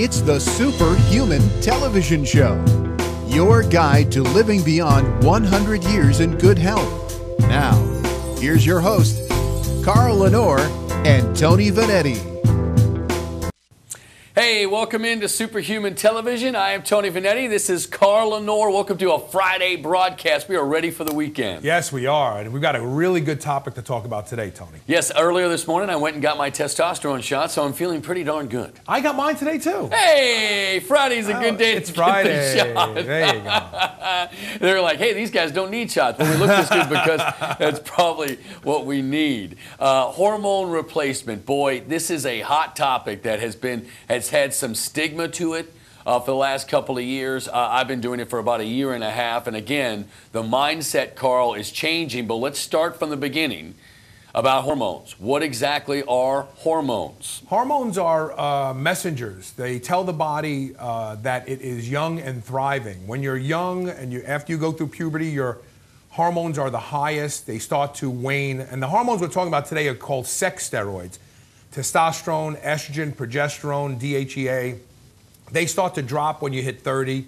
It's the Superhuman Television Show, your guide to living beyond 100 years in good health. Now, here's your host, Carl Lanore and Tony Vanetti. Hey, welcome into Superhuman Television. I am Tony Vanetti. This is Carl Lanore. Welcome to a Friday broadcast. We are ready for the weekend. Yes, we are. And we've got a really good topic to talk about today, Tony. Yes, earlier this morning I went and got my testosterone shot, so I'm feeling pretty darn good. I got mine today, too. Hey, Friday's a good day it's to Friday. get the shot. There you go. They're like, hey, these guys don't need shots. But we look this good because that's probably what we need. Hormone replacement. Boy, this is a hot topic that has had some stigma to it for the last couple of years. I've been doing it for about a year and a half. And again, the mindset, Carl, is changing. But let's start from the beginning about hormones. What exactly are hormones? Hormones are messengers. They tell the body that it is young and thriving. When you're young and after you go through puberty, your hormones are the highest. They start to wane. And the hormones we're talking about today are called sex steroids. Testosterone, estrogen, progesterone, DHEA. They start to drop when you hit 30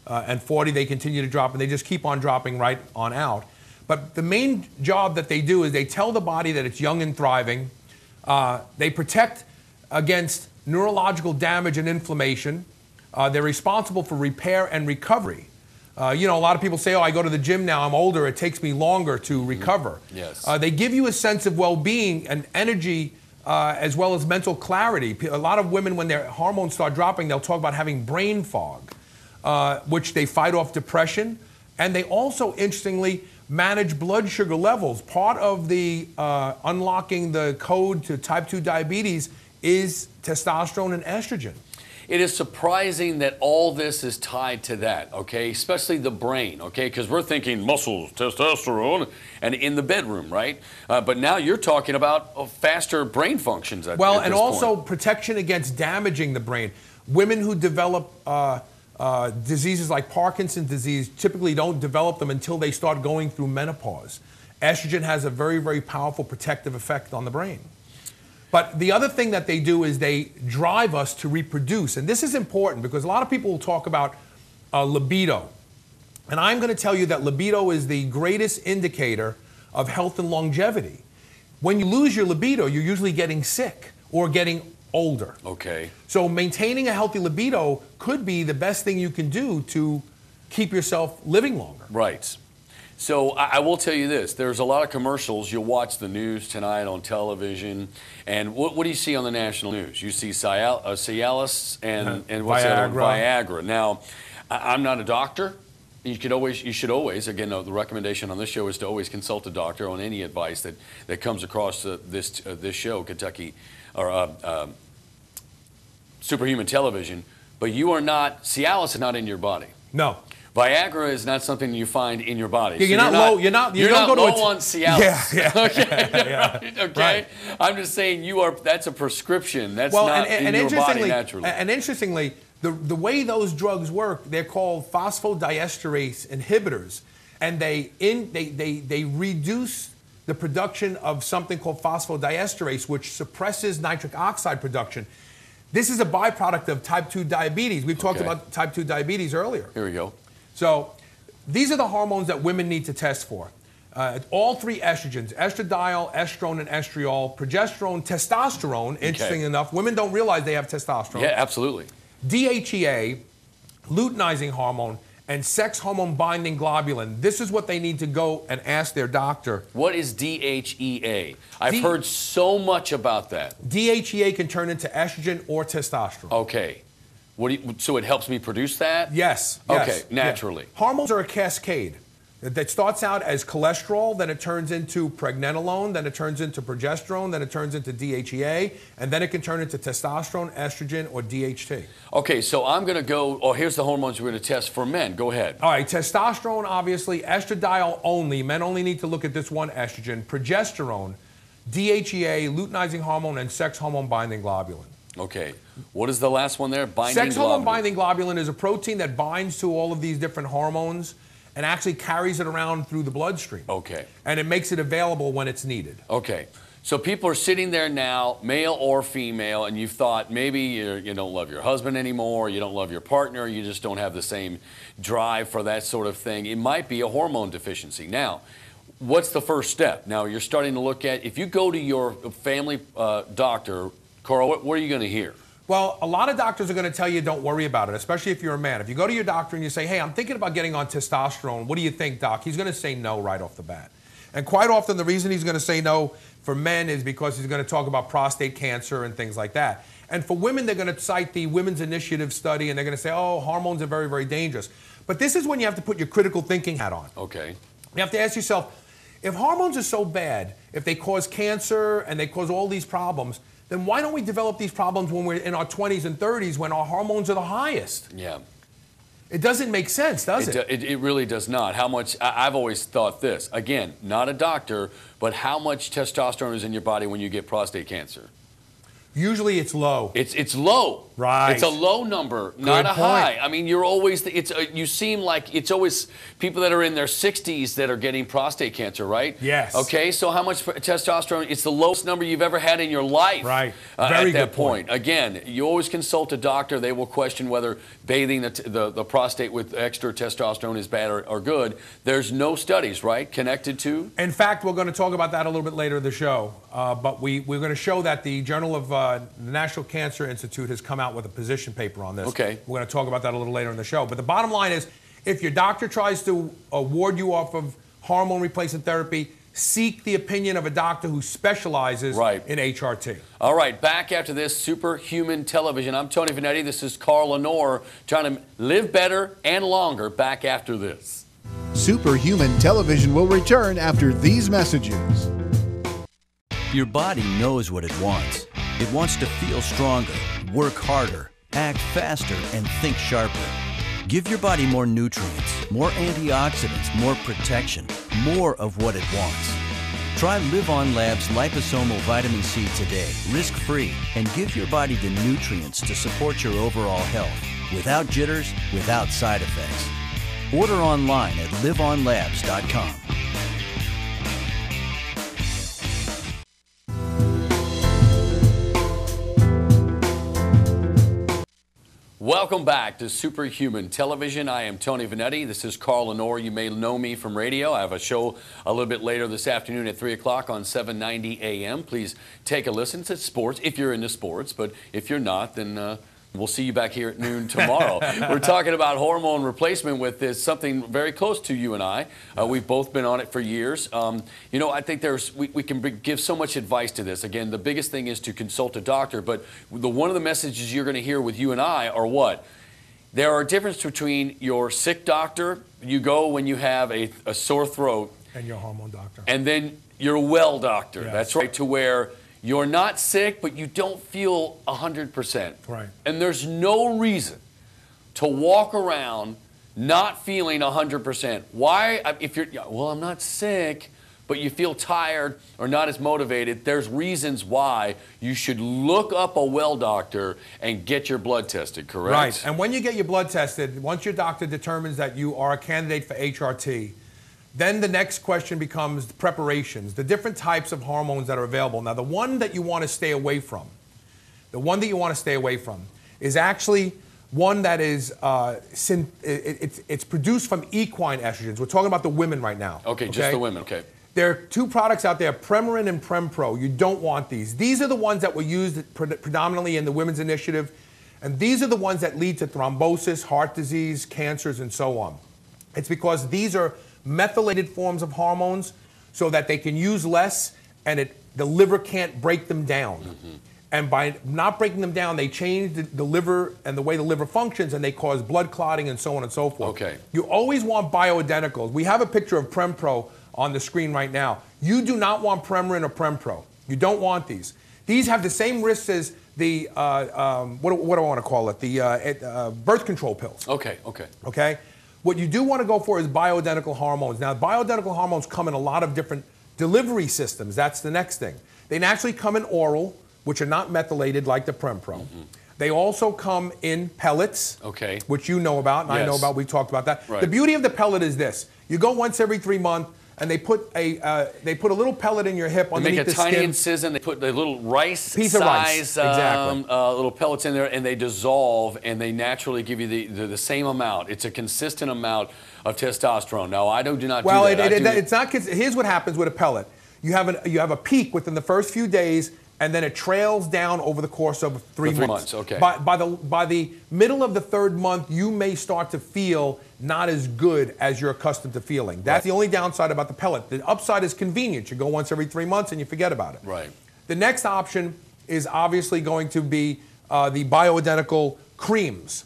and 40. They continue to drop, and they just keep on dropping right on out. But the main job that they do is they tell the body that it's young and thriving. They protect against neurological damage and inflammation. They're responsible for repair and recovery. You know, a lot of people say, oh, I go to the gym now, I'm older, it takes me longer to recover. Yes. They give you a sense of well-being and energy as well as mental clarity. A lot of women, when their hormones start dropping, they'll talk about having brain fog, which they fight off depression. And they also, interestingly, manage blood sugar levels. Part of the unlocking the code to type 2 diabetes is testosterone and estrogen. It is surprising that all this is tied to that, okay? Especially the brain, okay? Because we're thinking muscles, testosterone, and in the bedroom, right? But now you're talking about faster brain functions at Well, this and also point. protection against damaging the brain. Women who develop diseases like Parkinson's disease typically don't develop them until they start going through menopause. Estrogen has a very, very powerful protective effect on the brain. But the other thing that they do is they drive us to reproduce. And this is important because a lot of people will talk about libido. And I'm going to tell you that libido is the greatest indicator of health and longevity. When you lose your libido, you're usually getting sick or getting older. Okay. So maintaining a healthy libido could be the best thing you can do to keep yourself living longer. Right. So I will tell you this, there's a lot of commercials. You'll watch the news tonight on television, and what do you see on the national news? You see Cialis and what's the other one? Viagra. Now, I'm not a doctor. You should always, again, the recommendation on this show is to always consult a doctor on any advice that comes across this show, Kentucky, or Superhuman Television. But you are not, Cialis is not in your body. No. Viagra is not something you find in your body. Yeah, So you're not low on Cialis. Yeah. Okay. Yeah. Okay. Right. I'm just saying that's a prescription. That's well, not and in your body naturally. And interestingly, the way those drugs work, they're called phosphodiesterase inhibitors, and they reduce the production of something called phosphodiesterase, which suppresses nitric oxide production. This is a byproduct of type 2 diabetes. We've talked about type 2 diabetes earlier. Here we go. So these are the hormones that women need to test for. All three estrogens, estradiol, estrone, and estriol, progesterone, testosterone, interesting enough. Women don't realize they have testosterone. Yeah, absolutely. DHEA, luteinizing hormone, and sex hormone binding globulin. This is what they need to go and ask their doctor. What is DHEA? I've heard so much about that. DHEA can turn into estrogen or testosterone. Okay. So it helps me produce that? Yes. Okay, naturally. Yeah. Hormones are a cascade. That starts out as cholesterol, then it turns into pregnenolone, then it turns into progesterone, then it turns into DHEA, and then it can turn into testosterone, estrogen, or DHT. Okay, so I'm going to go, here's the hormones we're going to test for men. Go ahead. All right, testosterone, obviously, estradiol only. Men only need to look at this one estrogen. Progesterone, DHEA, luteinizing hormone, and sex hormone binding globulin. Okay. What is the last one there? Binding Sex hormone globulin. binding globulin is a protein that binds to all of these different hormones and actually carries it around through the bloodstream. Okay. And it makes it available when it's needed. Okay. So people are sitting there now, male or female, and you've thought maybe you don't love your husband anymore, you don't love your partner, you just don't have the same drive for that sort of thing. It might be a hormone deficiency. Now, what's the first step? Now, you're starting to look at, if you go to your family doctor, Carl, what are you going to hear? Well, a lot of doctors are going to tell you don't worry about it, especially if you're a man. If you go to your doctor and you say, hey, I'm thinking about getting on testosterone, what do you think, doc? He's going to say no right off the bat. And quite often the reason he's going to say no for men is because he's going to talk about prostate cancer and things like that. And for women, they're going to cite the Women's Initiative study, and they're going to say, oh, hormones are very, very dangerous. But this is when you have to put your critical thinking hat on. Okay. You have to ask yourself, if hormones are so bad, if they cause cancer and they cause all these problems, then why don't we develop these problems when we're in our 20s and 30s when our hormones are the highest? Yeah. It doesn't make sense, does it? It really does not. How much, I've always thought this, again, not a doctor, but how much testosterone is in your body when you get prostate cancer? Usually it's low. It's low. Right. It's a low number, Good not a point. high. I mean, you're always, you seem like it's always people that are in their 60s that are getting prostate cancer, right? Yes. Okay, so how much testosterone? It's the lowest number you've ever had in your life. Right. at Very that good point. Again, you always consult a doctor. They will question whether bathing the prostate with extra testosterone is bad or good. There's no studies, right, connected to? In fact, we're going to talk about that a little bit later in the show. But we're going to show that the Journal of the National Cancer Institute has come out with a position paper on this. Okay. We're going to talk about that a little later in the show. But the bottom line is, if your doctor tries to ward you off of hormone replacement therapy, seek the opinion of a doctor who specializes in HRT. All right, back after this Superhuman Television. I'm Tony Vanetti. This is Carl Lanore, trying to live better and longer. Back after this. Superhuman Television will return after these messages. Your body knows what it wants. It wants to feel stronger, work harder, act faster, and think sharper. Give your body more nutrients, more antioxidants, more protection, more of what it wants. Try Live On Lab's liposomal vitamin C today, risk-free, and give your body the nutrients to support your overall health, without jitters, without side effects. Order online at liveonlabs.com. Welcome back to Superhuman Television. I am Tony Vanetti. This is Carl Lanore. You may know me from radio. I have a show a little bit later this afternoon at 3 o'clock on 790 AM. Please take a listen. It's sports, if you're into sports. But if you're not, then we'll see you back here at noon tomorrow. We're talking about hormone replacement with this, something very close to you and I. We've both been on it for years. You know, I think we can give so much advice to this. Again, the biggest thing is to consult a doctor, but one of the messages you're going to hear with you and I are what? There are a difference between your sick doctor, you go when you have a sore throat. And your hormone doctor. And then your well doctor. Yes. That's right, to where you're not sick, but you don't feel 100%. Right. And there's no reason to walk around not feeling 100%. Why? If you're, well, I'm not sick, but you feel tired or not as motivated, there's reasons why you should look up a well doctor and get your blood tested, correct? Right. And when you get your blood tested, once your doctor determines that you are a candidate for HRT, then the next question becomes preparations, the different types of hormones that are available. Now, the one that you want to stay away from, is actually one that is, it's produced from equine estrogens. We're talking about the women right now. Okay, just the women, okay. There are two products out there, Premarin and Prempro. You don't want these. These are the ones that were used predominantly in the Women's Initiative, and these are the ones that lead to thrombosis, heart disease, cancers, and so on. It's because these are methylated forms of hormones so that they can use less and the liver can't break them down. Mm-hmm. And by not breaking them down, they change the liver and the way the liver functions, and they cause blood clotting and so on and so forth. Okay. You always want bioidenticals. We have a picture of Prempro on the screen right now. You do not want Premarin or Prempro. You don't want these. These have the same risks as the, what do I want to call it? The birth control pills. Okay, okay. Okay? What you do want to go for is bioidentical hormones. Now, bioidentical hormones come in a lot of different delivery systems. That's the next thing. They naturally come in oral, which are not methylated like the Prempro. Mm-hmm. They also come in pellets, which you know about and I know about. We talked about that. Right. The beauty of the pellet is this. You go once every 3 months, and they put a little pellet in your hip underneath the skin. They make a tiny incision. They put a little rice piece of rice, exactly. Little pellets in there, and they dissolve, and they naturally give you the same amount. It's a consistent amount of testosterone. Now, I do not do that. It's not. Here's what happens with a pellet. You have a peak within the first few days, and then it trails down over the course of 3 months. 3 months, okay. By the middle of the third month, you may start to feel not as good as you're accustomed to feeling. That's the only downside about the pellet. The upside is convenient. You go once every 3 months and you forget about it. Right. The next option is obviously going to be the bioidentical creams.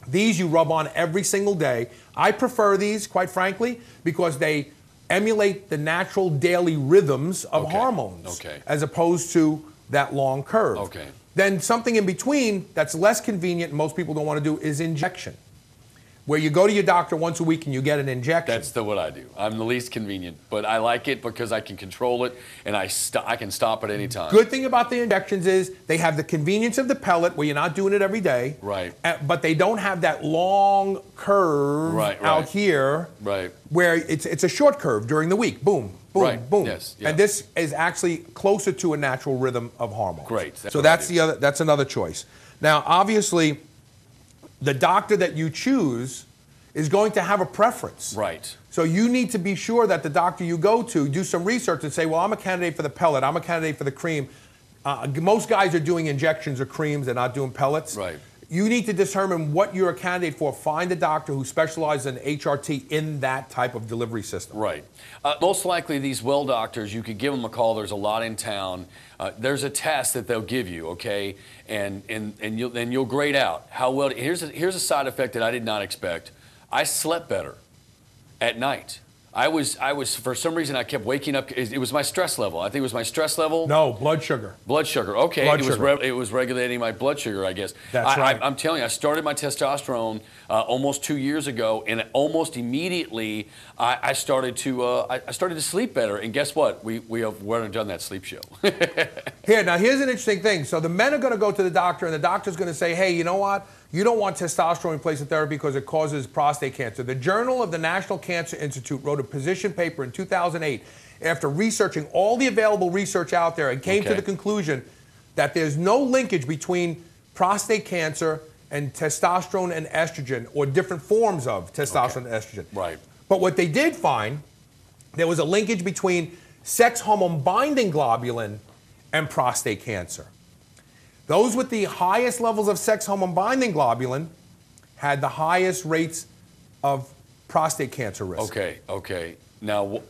These you rub on every single day. I prefer these, quite frankly, because they emulate the natural daily rhythms of hormones, as opposed to that long curve. Okay. Then something in between that's less convenient and most people don't want to do is injection, where you go to your doctor once a week and you get an injection. That's what I do. I'm the least convenient, but I like it because I can control it and I can stop at any time. Good thing about the injections is they have the convenience of the pellet where you're not doing it every day. Right. But they don't have that long curve out here. Right. Where it's a short curve during the week. Boom, boom, boom. Yes. And this is actually closer to a natural rhythm of hormones. Great. So that's another choice. Now, obviously, the doctor that you choose is going to have a preference. Right. So you need to be sure that the doctor you go to do some research and say, well, I'm a candidate for the pellet, I'm a candidate for the cream. Most guys are doing injections or creams, they're not doing pellets. Right. You need to determine what you're a candidate for. Find a doctor who specializes in HRT in that type of delivery system. Right. Most likely these well doctors, you could give them a call. There's a lot in town. There's a test that they'll give you, okay? And you'll grade out how well. Here's a side effect that I did not expect. I slept better at night. I was for some reason I kept waking up. It was my stress level. I think it was my stress level. No, blood sugar. Blood sugar. Okay, it was regulating my blood sugar, I guess. That's right. I'm telling you, I started my testosterone almost 2 years ago, and almost immediately I started to sleep better. And guess what? We have done that sleep show. Here's an interesting thing. So the men are going to go to the doctor, and the doctor's going to say, hey, you know what? You don't want testosterone replacement therapy because it causes prostate cancer. The Journal of the National Cancer Institute wrote a position paper in 2008 after researching all the available research out there and came to the conclusion that there's no linkage between prostate cancer and testosterone and estrogen, or different forms of testosterone and estrogen. Right. But what they did find, there was a linkage between sex hormone binding globulin and prostate cancer. Those with the highest levels of sex hormone binding globulin had the highest rates of prostate cancer risk. Okay. Now,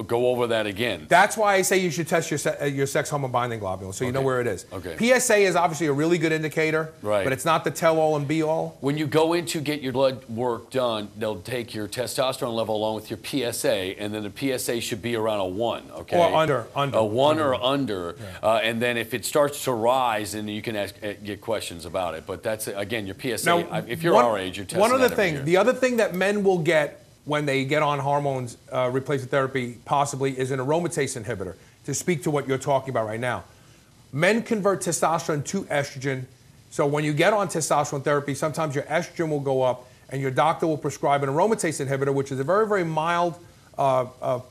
go over that again. That's why I say you should test your sex hormone binding globulin, so you know where it is. Okay. PSA is obviously a really good indicator, but it's not the tell-all and be-all. When you go in to get your blood work done, they'll take your testosterone level along with your PSA, and then the PSA should be around a 1, okay? Or under. A 1 or under, and then if it starts to rise, then you can get questions about it. But that's, again, your PSA. Now, if you're our age, you're testing one other that thing. every year. The other thing that men will get when they get on hormones replacement therapy possibly is an aromatase inhibitor, to speak to what you're talking about right now. Men convert testosterone to estrogen, so when you get on testosterone therapy, sometimes your estrogen will go up and your doctor will prescribe an aromatase inhibitor, which is a very, very mild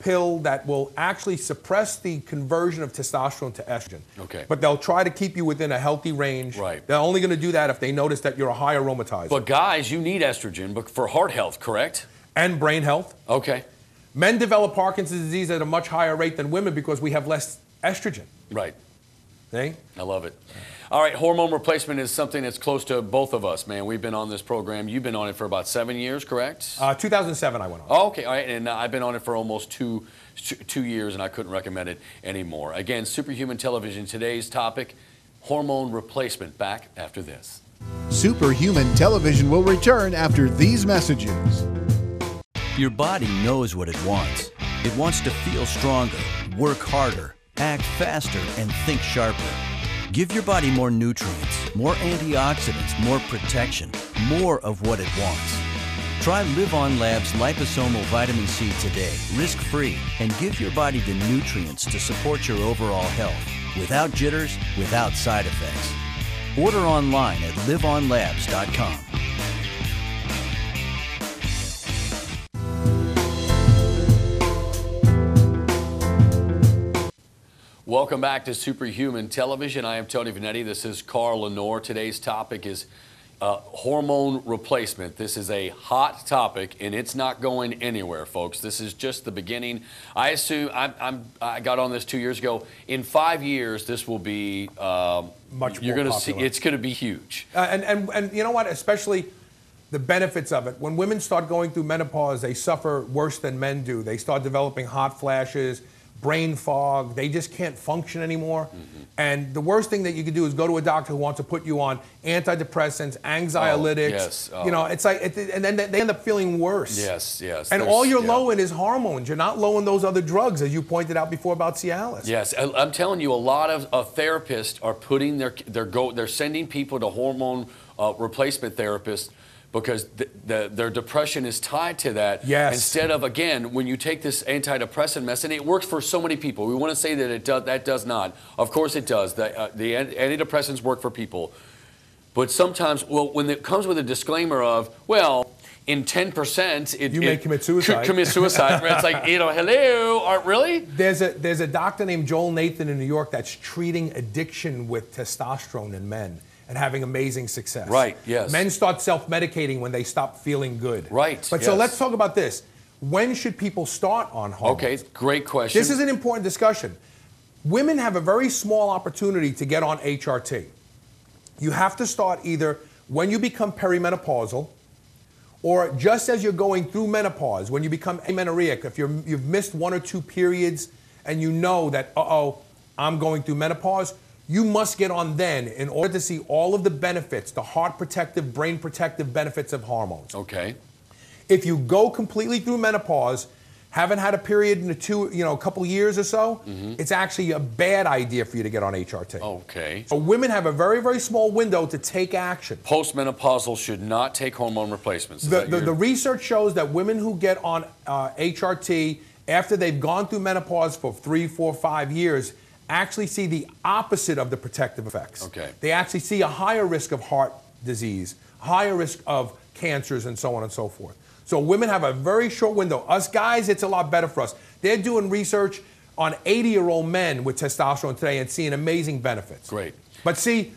pill that will actually suppress the conversion of testosterone to estrogen. Okay. But they'll try to keep you within a healthy range. Right. They're only going to do that if they notice that you're a high aromatizer. But guys, you need estrogen for heart health, correct? And brain health. Okay. Men develop Parkinson's disease at a much higher rate than women because we have less estrogen. Right. See? I love it. All right, hormone replacement is something that's close to both of us, man. We've been on this program. You've been on it for about 7 years, correct? 2007 I went on. Oh, okay, all right, and I've been on it for almost two years, and I couldn't recommend it anymore. Again, Superhuman Television, today's topic, hormone replacement. Back after this. Superhuman Television will return after these messages. Your body knows what it wants. It wants to feel stronger, work harder, act faster, and think sharper. Give your body more nutrients, more antioxidants, more protection, more of what it wants. Try Live On Lab's liposomal vitamin C today, risk-free, and give your body the nutrients to support your overall health, without jitters, without side effects. Order online at liveonlabs.com. Welcome back to Superhuman Television. I am Tony Vanetti. This is Carl Lanore. Today's topic is hormone replacement. This is a hot topic, and it's not going anywhere, folks. This is just the beginning. I assume I got on this 2 years ago. In 5 years, this will be much you're more going to popular. see. It's going to be huge. And you know what? Especially the benefits of it. When women start going through menopause, they suffer worse than men do. They start developing hot flashes, brain fog. They just can't function anymore. And the worst thing that you can do is go to a doctor who wants to put you on antidepressants, anxiolytics. Yes. You know, it's like, and then they end up feeling worse. Yes. And all you're low in is hormones. You're not low in those other drugs, as you pointed out before about Cialis. Yes, I'm telling you, a lot of therapists are putting they're sending people to hormone replacement therapists because their depression is tied to that. Yes. Instead of, again, when you take this antidepressant mess, and it works for so many people. We want to say that that does not. Of course it does. The antidepressants work for people. But sometimes, well, when it comes with a disclaimer of, well, in 10%, you may commit suicide. Commit suicide. It's like, hello, really? There's a doctor named Joel Nathan in New York that's treating addiction with testosterone in men and having amazing success. Right, yes. Men start self-medicating when they stop feeling good. Right, But so let's talk about this. When should people start on hormones? Okay, great question. This is an important discussion. Women have a very small opportunity to get on HRT. You have to start either when you become perimenopausal or just as you're going through menopause, when you become amenorrheic, if you've missed 1 or 2 periods and you know that, I'm going through menopause, you must get on then in order to see all of the benefits, the heart protective, brain protective benefits of hormones. Okay. If you go completely through menopause, haven't had a period in a couple years or so, it's actually a bad idea for you to get on HRT. Okay. So women have a very, very small window to take action. Postmenopausal should not take hormone replacements. The research shows that women who get on HRT after they've gone through menopause for 3, 4, 5 years actually see the opposite of the protective effects. Okay. They actually see a higher risk of heart disease, higher risk of cancers, and so on and so forth. So women have a very short window. Us guys, it's a lot better for us. They're doing research on 80-year-old men with testosterone today and seeing amazing benefits. Great. But see,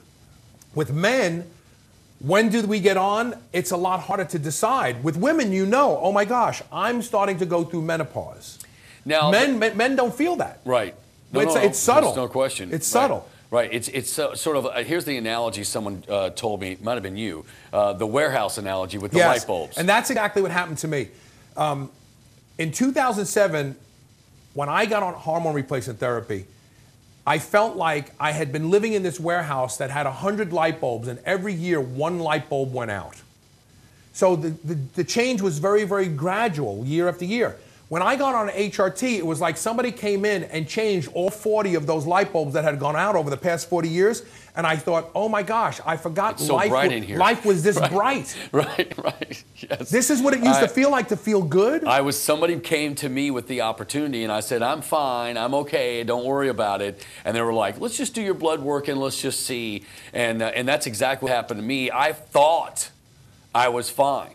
with men, when do we get on? It's a lot harder to decide. With women, oh my gosh, I'm starting to go through menopause. Now, men don't feel that. Right. It's subtle. There's no question. It's subtle. Right. It's sort of, here's the analogy someone told me, it might have been you, the warehouse analogy with the light bulbs. And that's exactly what happened to me. In 2007, when I got on hormone replacement therapy, I felt like I had been living in this warehouse that had 100 light bulbs, and every year 1 light bulb went out. So the change was very, very gradual, year after year. When I got on HRT, it was like somebody came in and changed all 40 of those light bulbs that had gone out over the past 40 years. And I thought, oh my gosh, I forgot it's so bright in here. Life was this bright. Right. Yes. This is what it used to feel like to feel good. Somebody came to me with the opportunity, and I said, I'm fine, I'm okay, don't worry about it. And they were like, let's just do your blood work and let's just see. And that's exactly what happened to me. I thought I was fine.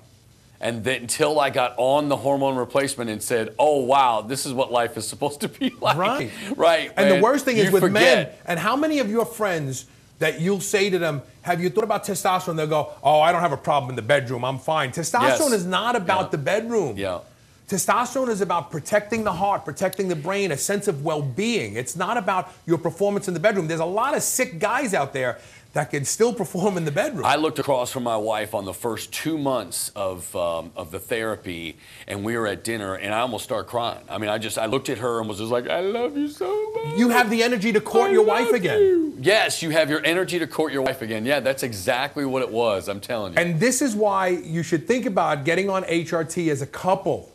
And then until I got on the hormone replacement and said, oh, wow, this is what life is supposed to be like. Right. And the worst thing is with men, and how many of your friends that you'll say to them, have you thought about testosterone? They'll go, oh, I don't have a problem in the bedroom, I'm fine. Testosterone is not about the bedroom. Yeah. Testosterone is about protecting the heart, protecting the brain, a sense of well-being. It's not about your performance in the bedroom. There's a lot of sick guys out there that can still perform in the bedroom. I looked across from my wife on the first 2 months of the therapy, and we were at dinner, and I almost started crying. I mean, I looked at her and was just like, I love you so much. You have the energy to court your wife again. Yes, you have your energy to court your wife again. Yeah, that's exactly what it was, I'm telling you. And this is why you should think about getting on HRT as a couple.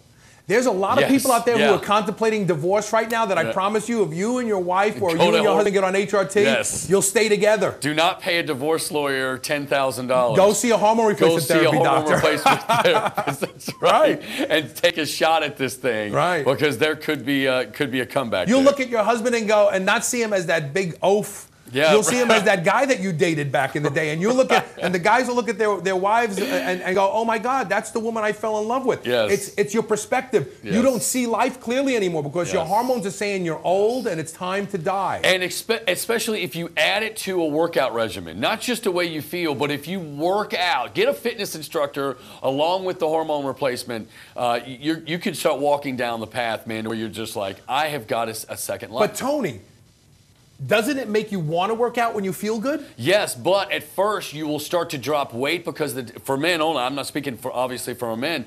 There's a lot of people out there who are contemplating divorce right now that I promise you, if you and your wife or you and your husband get on HRT, you'll stay together. Do not pay a divorce lawyer $10,000. Go see a hormone replacement therapy doctor. Go see a hormone replacement therapist. That's right. And take a shot at this thing. Right. Because there could be a comeback. You'll look at your husband and go, and not see him as that big oaf Yeah, You'll see him as that guy that you dated back in the day, and you look at, and the guys will look at their wives and go, "Oh my God, that's the woman I fell in love with." Yes. It's your perspective. Yes. You don't see life clearly anymore because your Yes. hormones are saying you're old and it's time to die. And especially if you add it to a workout regimen, not just the way you feel, but if you work out, get a fitness instructor along with the hormone replacement, you can start walking down the path, man, where you're just like, I have got a second life. But Tony, doesn't it make you want to work out when you feel good? Yes, but at first you will start to drop weight because for men only, I'm not speaking for obviously for men,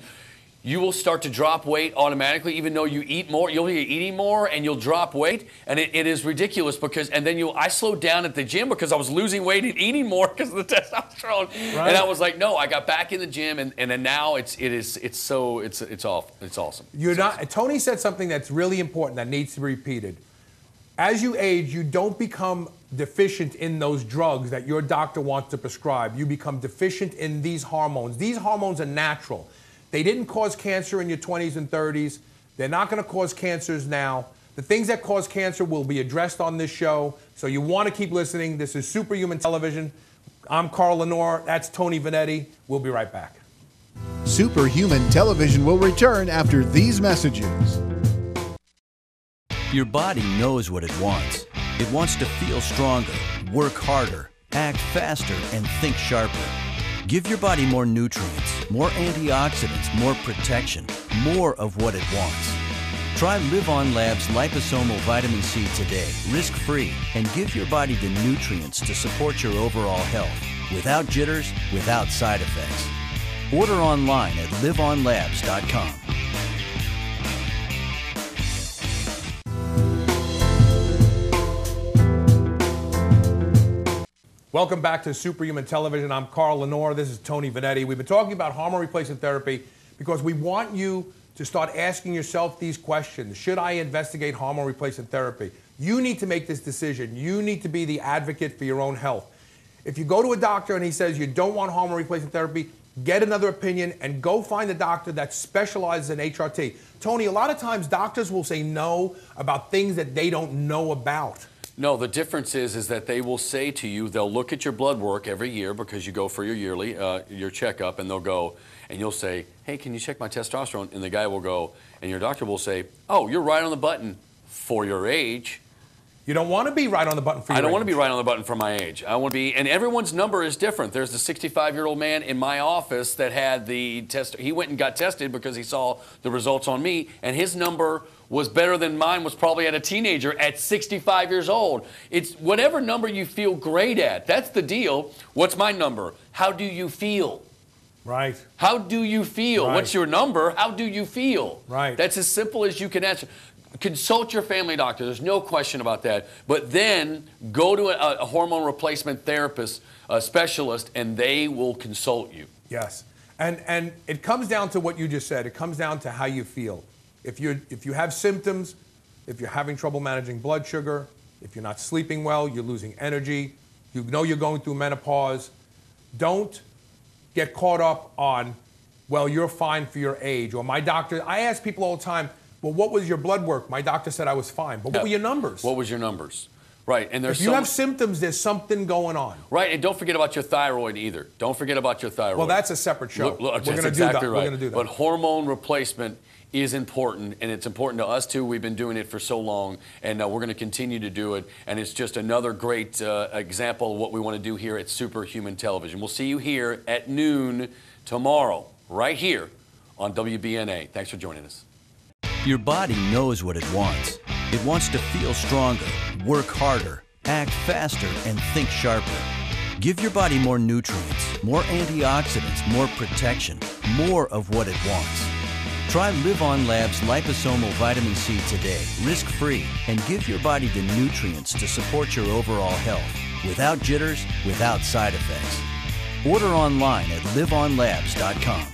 you will start to drop weight automatically even though you eat more. You'll be eating more and you'll drop weight, and it is ridiculous because, and then I slowed down at the gym because I was losing weight and eating more because of the testosterone. Right. And I was like, no, I got back in the gym and then now it's awesome. Tony said something that's really important that needs to be repeated. As you age, you don't become deficient in those drugs that your doctor wants to prescribe. You become deficient in these hormones. These hormones are natural. They didn't cause cancer in your 20s and 30s. They're not going to cause cancers now. The things that cause cancer will be addressed on this show. So you want to keep listening. This is Superhuman Television. I'm Carl Lanore. That's Tony Vanetti. We'll be right back. Superhuman Television will return after these messages. Your body knows what it wants. It wants to feel stronger, work harder, act faster, and think sharper. Give your body more nutrients, more antioxidants, more protection, more of what it wants. Try Live On Lab's liposomal vitamin C today, risk-free, and give your body the nutrients to support your overall health, without jitters, without side effects. Order online at liveonlabs.com. Welcome back to Superhuman Television. I'm Carl Lanore. This is Tony Vanetti. We've been talking about hormone replacement therapy because we want you to start asking yourself these questions. Should I investigate hormone replacement therapy? You need to make this decision. You need to be the advocate for your own health. If you go to a doctor and he says you don't want hormone replacement therapy, get another opinion and go find a doctor that specializes in HRT. Tony, a lot of times doctors will say no about things that they don't know about. No, the difference is that they will say to you, they'll look at your blood work every year because you go for your yearly, your checkup, and they'll go, and you'll say, hey, can you check my testosterone? And the guy will go, and your doctor will say, oh, you're right on the button for your age. You don't want to be right on the button for your age. I don't want to be right on the button for my age. I want to be, and everyone's number is different. There's the 65-year-old man in my office that had the test. He went and got tested because he saw the results on me, and his number was better than mine was probably at a teenager at 65 years old. It's whatever number you feel great at. That's the deal. What's my number? How do you feel? Right. How do you feel? Right. What's your number? How do you feel? Right. That's as simple as you can answer. Consult your family doctor. There's no question about that. But then go to a hormone replacement therapist, a specialist, and they will consult you. Yes. And it comes down to what you just said. It comes down to how you feel. If you have symptoms, if you're having trouble managing blood sugar, if you're not sleeping well, you're losing energy, you know you're going through menopause, don't get caught up on, well, you're fine for your age. Or my doctor, I ask people all the time, well, what was your blood work? My doctor said I was fine. But what were your numbers? What was your numbers? Right. And there's if you have symptoms, there's something going on. Right. And don't forget about your thyroid either. Don't forget about your thyroid. Well, that's a separate show. We're going to do that. We're going to do that. But hormone replacement is important, and it's important to us too. We've been doing it for so long, and we're going to continue to do it. And it's just another great example of what we want to do here at Superhuman Television. We'll see you here at noon tomorrow, right here on WBNA. Thanks for joining us. Your body knows what it wants. It wants to feel stronger, work harder, act faster, and think sharper. Give your body more nutrients, more antioxidants, more protection, more of what it wants. Try Live On Lab's liposomal vitamin C today, risk-free, and give your body the nutrients to support your overall health, without jitters, without side effects. Order online at liveonlabs.com.